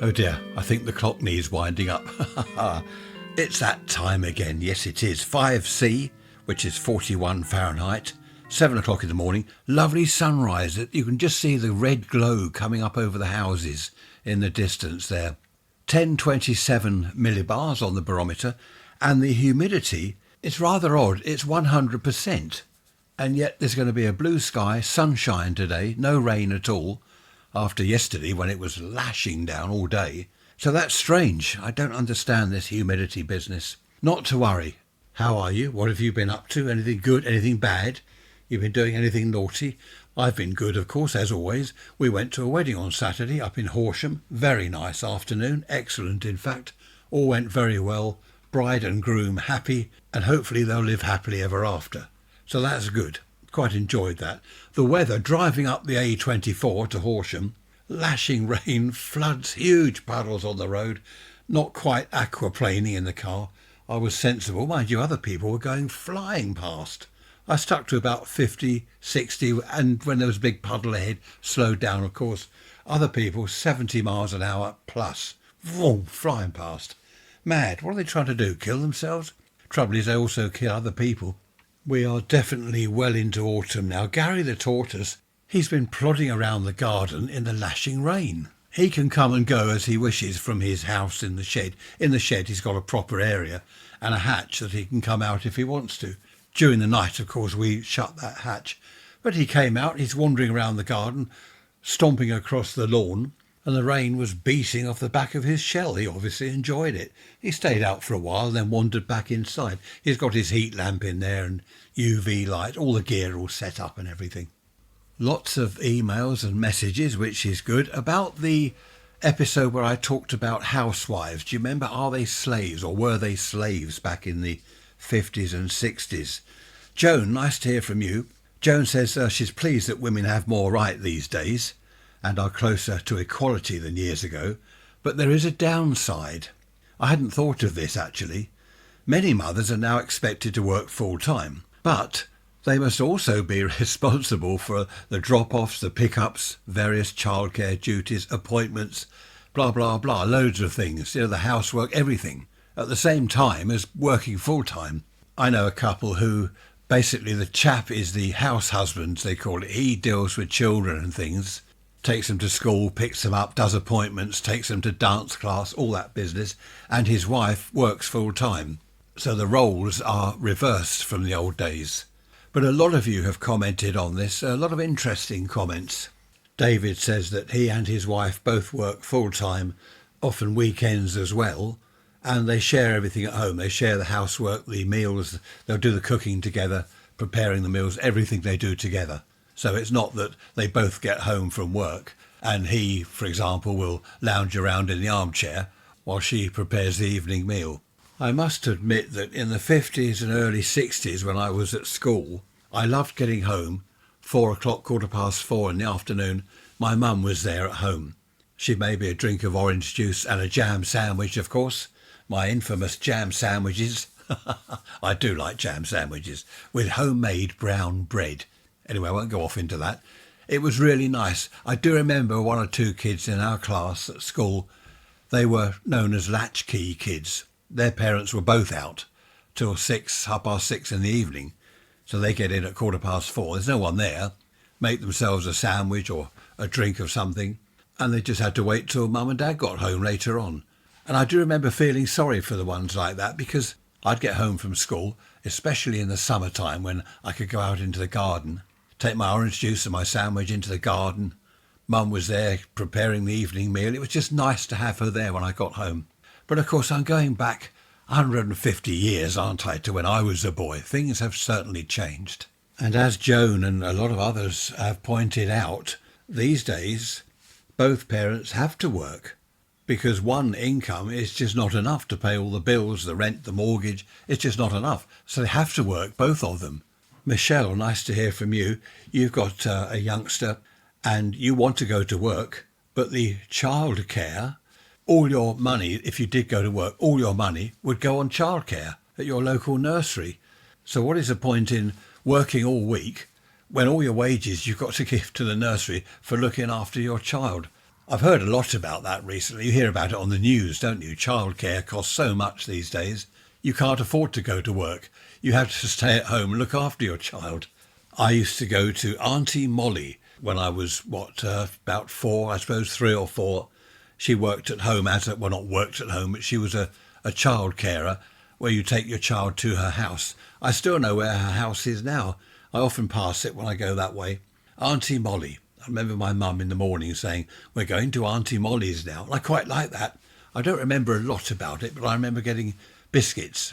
Oh dear, I think the clock needs winding up. It's that time again. Yes, it is. 5C, which is 41 Fahrenheit. 7 o'clock in the morning. Lovely sunrise. You can just see the red glow coming up over the houses in the distance there. 1027 millibars on the barometer. And the humidity, it's rather odd. It's 100%. And yet there's going to be a blue sky, sunshine today, no rain at all, after yesterday when it was lashing down all day. So that's strange. I don't understand this humidity business. Not to worry. How are you? What have you been up to? Anything good? Anything bad? You've been doing anything naughty? I've been good, of course, as always. We went to a wedding on Saturday up in Horsham. Very nice afternoon. Excellent, in fact. All went very well. Bride and groom happy, and hopefully they'll live happily ever after. So that's good. Quite enjoyed that. The weather, driving up the A24 to Horsham, lashing rain, floods, huge puddles on the road, not quite aquaplaning in the car. I was sensible. Mind you, other people were going flying past. I stuck to about 50, 60, and when there was a big puddle ahead, slowed down, of course. Other people, 70 miles an hour plus. Vroom, flying past. Mad. What are they trying to do? Kill themselves? Trouble is, they also kill other people. We are definitely well into autumn now. Gary the tortoise, he's been plodding around the garden in the lashing rain. He can come and go as he wishes from his house in the shed. In the shed he's got a proper area and a hatch that he can come out if he wants to. During the night, of course, we shut that hatch. But he came out, he's wandering around the garden, stomping across the lawn, and the rain was beating off the back of his shell. He obviously enjoyed it. He stayed out for a while, then wandered back inside. He's got his heat lamp in there and UV light, all the gear all set up and everything. Lots of emails and messages, which is good, about the episode where I talked about housewives. Do you remember, are they slaves or were they slaves back in the 50s and 60s? Joan, nice to hear from you. Joan says she's pleased that women have more right these days and are closer to equality than years ago, but there is a downside. I hadn't thought of this actually. Many mothers are now expected to work full-time, but they must also be responsible for the drop-offs, the pick-ups, various childcare duties, appointments, blah, blah, blah, loads of things, the housework, everything, at the same time as working full-time. I know a couple who basically the chap is the house husband, they call it. He deals with children and things, takes them to school, picks them up, does appointments, takes them to dance class, all that business, and his wife works full-time. So the roles are reversed from the old days. But a lot of you have commented on this, a lot of interesting comments. David says that he and his wife both work full-time, often weekends as well, and they share everything at home. They share the housework, the meals, they'll do the cooking together, preparing the meals, everything they do together. So it's not that they both get home from work and he, for example, will lounge around in the armchair while she prepares the evening meal. I must admit that in the 50s and early 60s when I was at school, I loved getting home, 4 o'clock, 4:15 in the afternoon. My mum was there at home. She made me a drink of orange juice and a jam sandwich, of course. My infamous jam sandwiches. I do like jam sandwiches with homemade brown bread. Anyway, I won't go off into that. It was really nice. I do remember one or two kids in our class at school. They were known as latchkey kids. Their parents were both out till 6:30 in the evening. So they get in at 4:15. There's no one there. Make themselves a sandwich or a drink of something. And they just had to wait till mum and dad got home later on. And I do remember feeling sorry for the ones like that because I'd get home from school, especially in the summertime when I could go out into the garden, take my orange juice and my sandwich into the garden. Mum was there preparing the evening meal. It was just nice to have her there when I got home. But of course I'm going back 150 years, aren't I, to when I was a boy. Things have certainly changed. And as Joan and a lot of others have pointed out, these days both parents have to work because one income is just not enough to pay all the bills, the rent, the mortgage. It's just not enough. So they have to work, both of them. Michelle, nice to hear from you. You've got a youngster and you want to go to work, but the childcare, all your money, if you did go to work, all your money would go on childcare at your local nursery. So what is the point in working all week when all your wages you've got to give to the nursery for looking after your child? I've heard a lot about that recently. You hear about it on the news, don't you? Childcare costs so much these days. You can't afford to go to work. You have to stay at home and look after your child. I used to go to Auntie Molly when I was, about 4, I suppose 3 or 4. She worked at home not worked at home, but she was a child carer where you take your child to her house. I still know where her house is now. I often pass it when I go that way. Auntie Molly. I remember my mum in the morning saying, we're going to Auntie Molly's now. And I quite like that. I don't remember a lot about it, but I remember getting biscuits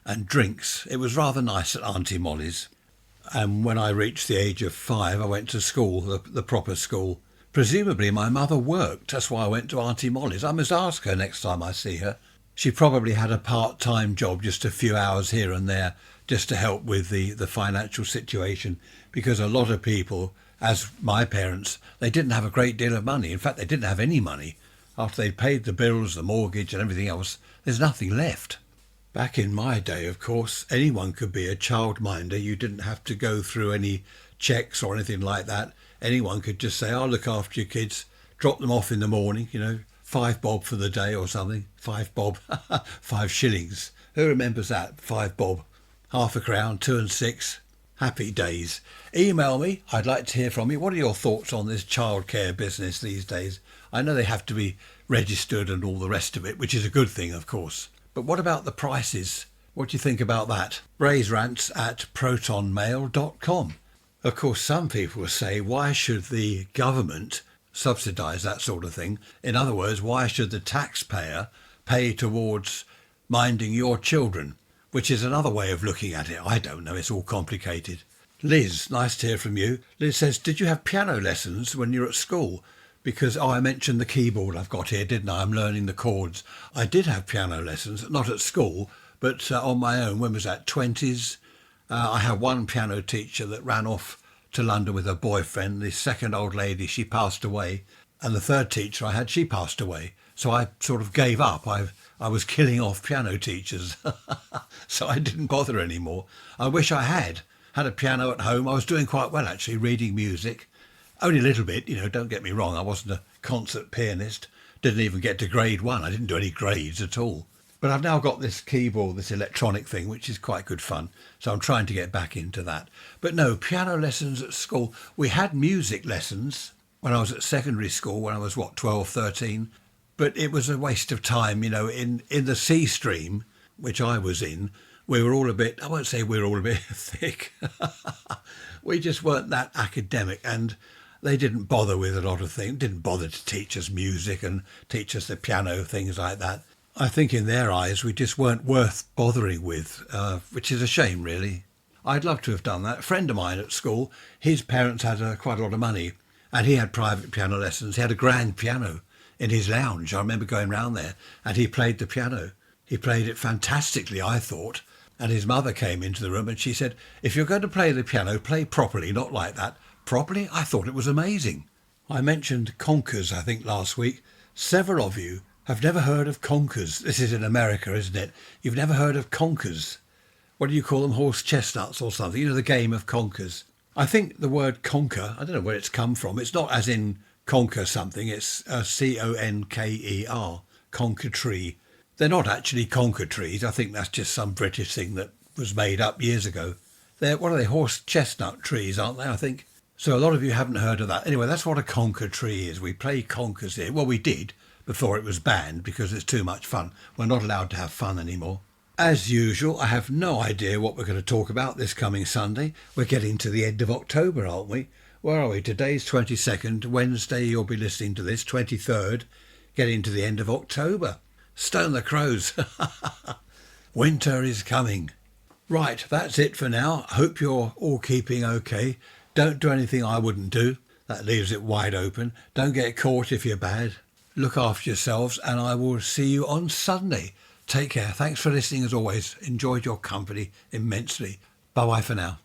and drinks. It was rather nice at Auntie Molly's. And when I reached the age of 5, I went to school, the proper school. Presumably my mother worked. That's why I went to Auntie Molly's. I must ask her next time I see her. She probably had a part-time job, just a few hours here and there, just to help with the financial situation, because a lot of people, as my parents, they didn't have a great deal of money. In fact, they didn't have any money. After they'd paid the bills, the mortgage and everything else, there's nothing left. Back in my day, of course, anyone could be a childminder. You didn't have to go through any checks or anything like that. Anyone could just say, I'll look after your kids, drop them off in the morning, 5 bob for the day or something. 5 bob, 5 shillings. Who remembers that? 5 bob, half a crown, 2 and 6. Happy days. Email me. I'd like to hear from you. What are your thoughts on this childcare business these days? I know they have to be registered and all the rest of it, which is a good thing, of course. But what about the prices? What do you think about that? Raise rants at protonmail.com. Of course, some people will say, why should the government subsidise that sort of thing? In other words, why should the taxpayer pay towards minding your children? Which is another way of looking at it. I don't know, it's all complicated. Liz, nice to hear from you. Liz says, did you have piano lessons when you were at school? Because, I mentioned the keyboard I've got here, didn't I? I'm learning the chords. I did have piano lessons, not at school, but on my own. When was that, 20s? I had one piano teacher that ran off to London with her boyfriend. The second old lady, she passed away. And the third teacher I had, she passed away. So I sort of gave up. I was killing off piano teachers. So I didn't bother anymore. I wish I had a piano at home. I was doing quite well, actually, reading music. Only a little bit, don't get me wrong. I wasn't a concert pianist. Didn't even get to grade 1. I didn't do any grades at all. But I've now got this keyboard, this electronic thing, which is quite good fun. So I'm trying to get back into that. But no, piano lessons at school. We had music lessons when I was at secondary school, when I was, 12, 13. But it was a waste of time, in the C stream, which I was in, we were all a bit, I won't say we were all a bit thick. We just weren't that academic, and they didn't bother with a lot of things, didn't bother to teach us music and teach us the piano, things like that. I think in their eyes we just weren't worth bothering with, which is a shame, really. I'd love to have done that. A friend of mine at school, his parents had quite a lot of money, and he had private piano lessons. He had a grand piano in his lounge. I remember going round there, and he played the piano. He played it fantastically, I thought. And his mother came into the room and she said, if you're going to play the piano, play properly, not like that. Properly? I thought it was amazing. I mentioned conkers, I think, last week. Several of you have never heard of conkers. This is in America, isn't it? You've never heard of conkers. What do you call them? Horse chestnuts or something? The game of conkers. I think the word conker, I don't know where it's come from. It's not as in conquer something. It's Conker, conker tree. They're not actually conker trees. I think that's just some British thing that was made up years ago. What are they? Horse chestnut trees, aren't they, I think? So a lot of you haven't heard of that. Anyway, that's what a conker tree is. We play conkers here. Well, we did before it was banned because it's too much fun. We're not allowed to have fun anymore. As usual, I have no idea what we're going to talk about this coming Sunday. We're getting to the end of October, aren't we? Where are we? Today's 22nd. Wednesday, you'll be listening to this, 23rd. Getting to the end of October. Stone the crows. Winter is coming. Right, that's it for now. Hope you're all keeping okay. Don't do anything I wouldn't do. That leaves it wide open. Don't get caught if you're bad. Look after yourselves, and I will see you on Sunday. Take care. Thanks for listening as always. Enjoyed your company immensely. Bye-bye for now.